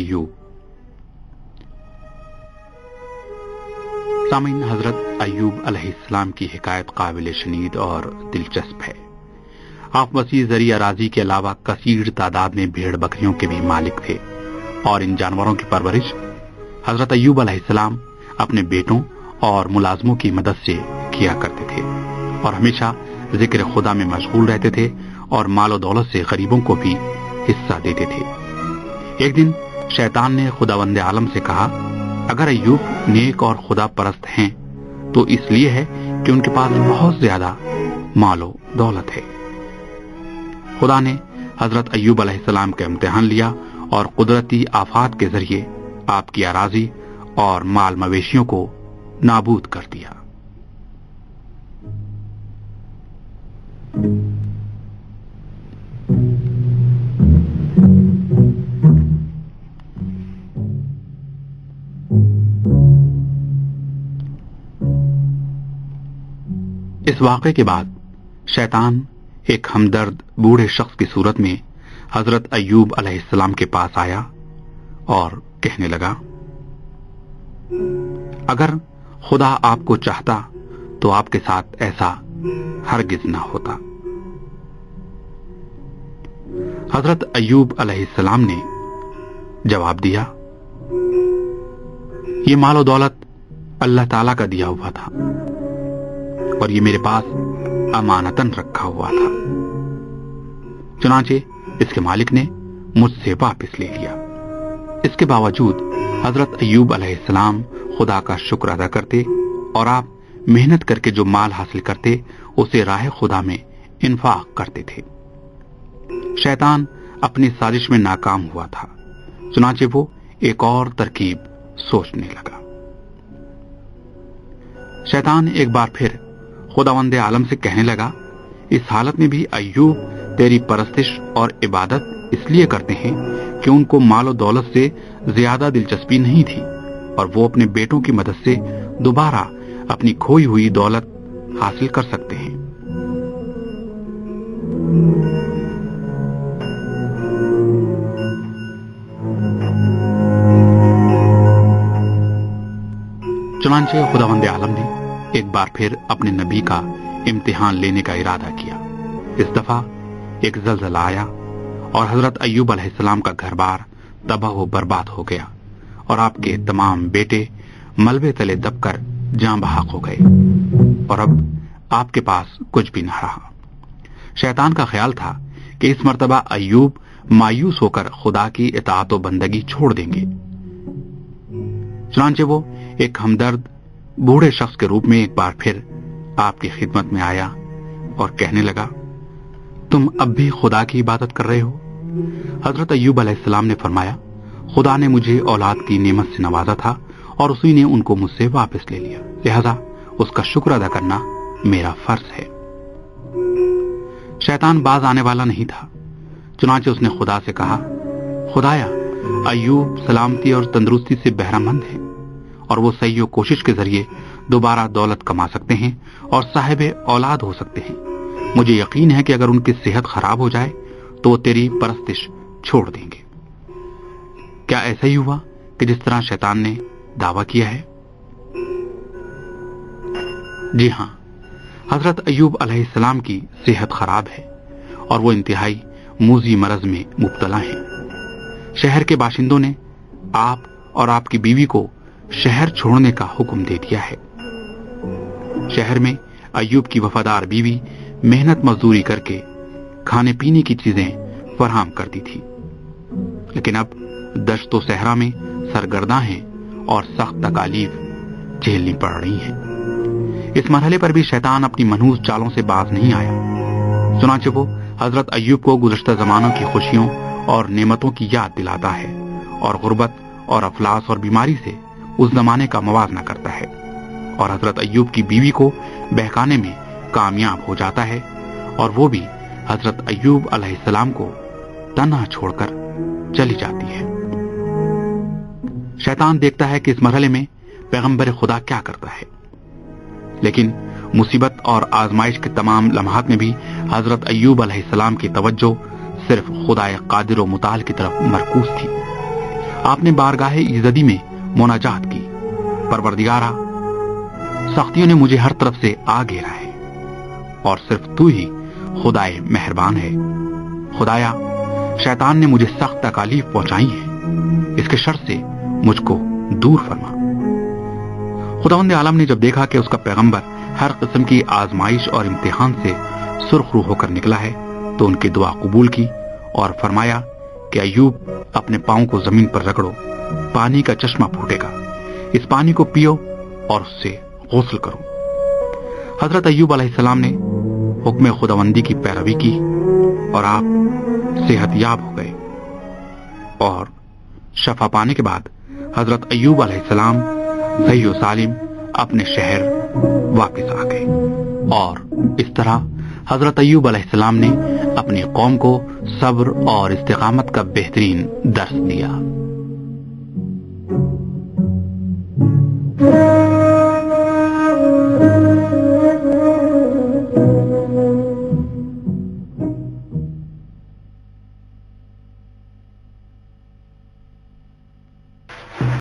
ایوب۔ سامعین، حضرت ایوب علیہ السلام کی حکایت قابل شنید اور دلچسپ ہے۔ آپ وسیع زرعی اراضی کے علاوہ کثیر تعداد میں بھیڑ بکریوں کے بھی مالک تھے، اور ان جانوروں کی پرورش حضرت ایوب علیہ السلام اپنے بیٹوں اور ملازموں کی مدد سے کیا کرتے تھے، اور ہمیشہ ذکر خدا میں مشغول رہتے تھے اور مال و دولت سے غریبوں کو بھی حصہ دیتے تھے۔ ایک دن شیطان نے خداوند عالم سے کہا، اگر ایوب نیک اور خدا پرست ہیں تو اس لیے ہے کہ ان کے پاس بہت زیادہ مال و دولت ہے۔ خدا نے حضرت ایوب علیہ السلام کا امتحان لیا اور قدرتی آفات کے ذریعے آپ کی اراضی اور مال مویشیوں کو نابود کر دیا۔ اس واقعے کے بعد شیطان ایک ہمدرد بوڑھے شخص کی صورت میں حضرت ایوب علیہ السلام کے پاس آیا اور کہنے لگا، اگر خدا آپ کو چاہتا تو آپ کے ساتھ ایسا ہرگز نہ ہوتا۔ حضرت ایوب علیہ السلام نے جواب دیا، یہ مال و دولت اللہ تعالی کا دیا ہوا تھا اور یہ میرے پاس امانتاً رکھا ہوا تھا، چنانچہ اس کے مالک نے مجھ سے واپس لے لیا۔ اس کے باوجود حضرت ایوب علیہ السلام خدا کا شکر ادا کرتے اور آپ محنت کر کے جو مال حاصل کرتے اسے راہ خدا میں انفاق کرتے تھے۔ شیطان اپنی سازش میں ناکام ہوا تھا، چنانچہ وہ ایک اور ترکیب سوچنے لگا۔ شیطان ایک بار پھر خداوند عالم سے کہنے لگا، اس حالت میں بھی ایوب تیری پرستش اور عبادت اس لیے کرتے ہیں کہ ان کو مال و دولت سے زیادہ دلچسپی نہیں تھی، اور وہ اپنے بیٹوں کی مدد سے دوبارہ اپنی کھوئی ہوئی دولت حاصل کر سکتے ہیں۔ چنانچہ خداوند عالم نے ایک بار پھر اپنے نبی کا امتحان لینے کا ارادہ کیا۔ اس دفعہ ایک زلزلہ آیا اور حضرت ایوب علیہ السلام کا گھر بار تباہ و برباد ہو گیا، اور آپ کے تمام بیٹے ملبے تلے دب کر جاں بحق ہو گئے، اور اب آپ کے پاس کچھ بھی نہ رہا۔ شیطان کا خیال تھا کہ اس مرتبہ ایوب مایوس ہو کر خدا کی اطاعت و بندگی چھوڑ دیں گے، چنانچہ وہ ایک ہمدرد بوڑھے شخص کے روپ میں ایک بار پھر آپ کی خدمت میں آیا اور کہنے لگا، تم اب بھی خدا کی عبادت کر رہے ہو؟ حضرت ایوب علیہ السلام نے فرمایا، خدا نے مجھے اولاد کی نعمت سے نوازا تھا اور اسی نے ان کو مجھ سے واپس لے لیا، لہذا اس کا شکر ادا کرنا میرا فرض ہے۔ شیطان باز آنے والا نہیں تھا، چنانچہ اس نے خدا سے کہا، خدایا، ایوب سلامتی اور تندرستی سے بہرہ مند ہے، اور وہ سعی و کوشش کے ذریعے دوبارہ دولت کما سکتے ہیں اور صاحب اولاد ہو سکتے ہیں۔ مجھے یقین ہے کہ اگر ان کی صحت خراب ہو جائے تو وہ تیری پرستش چھوڑ دیں گے۔ کیا ایسا ہی ہوا کہ جس طرح شیطان نے دعویٰ کیا ہے؟ جی ہاں، حضرت ایوب علیہ السلام کی صحت خراب ہے اور وہ انتہائی موذی مرض میں مبتلا ہیں۔ شہر کے باشندوں نے آپ اور آپ کی بیوی کو شہر چھوڑنے کا حکم دے دیا ہے۔ شہر میں ایوب کی وفادار بیوی محنت مزدوری کر کے کھانے پینے کی چیزیں فراہم کرتی تھی، لیکن اب دشت و صحرا میں سرگرداں ہیں اور سخت تکالیف جھیلنی پڑ رہی ہیں۔ اس مرحلے پر بھی شیطان اپنی منحوس چالوں سے باز نہیں آیا، چنانچہ وہ حضرت ایوب کو گزشتہ زمانوں کی خوشیوں اور نعمتوں کی یاد دلاتا ہے اور غربت اور افلاس اور بیماری سے اس زمانے کا موازنہ کرتا ہے، اور حضرت ایوب کی بیوی کو بہکانے میں کامیاب ہو جاتا ہے، اور وہ بھی حضرت ایوب علیہ السلام کو تنہا چھوڑ کر چلی جاتی ہے۔ شیطان دیکھتا ہے کہ اس مرحلے میں پیغمبر خدا کیا کرتا ہے، لیکن مصیبت اور آزمائش کے تمام لمحات میں بھی حضرت ایوب علیہ السلام کی توجہ صرف خدائے قادر و متعال کی طرف مرکوز تھی، آپ نے بارگاہ ایزدی میں مناجات کی، پروردگارا، سختیوں نے مجھے ہر طرف سے آ گھیرا ہے اور صرف تو ہی خدائے مہربان ہے۔ خدایا، شیطان نے مجھے سخت تکالیف پہنچائی ہیں، اس کے شر سے مجھ کو دور فرما۔ خداوند عالم نے جب دیکھا کہ اس کا پیغمبر ہر قسم کی آزمائش اور امتحان سے سرخ رو ہو کر نکلا ہے تو ان کی دعا قبول کی اور فرمایا کہ ایوب، اپنے پاؤں کو زمین پر رگڑو، پانی کا چشمہ پھوٹے گا، اس پانی کو پیو اور اس سے غسل کرو۔ حضرت ایوب علیہ السلام نے حکم خداوندی کی پیروی کی اور آپ صحت یاب ہو گئے، اور شفا پانے کے بعد حضرت ایوب علیہ السلام صحیح و سالم اپنے شہر واپس آ گئے، اور اس طرح حضرت ایوب علیہ السلام نے اپنی قوم کو صبر اور استقامت کا بہترین درس دیا۔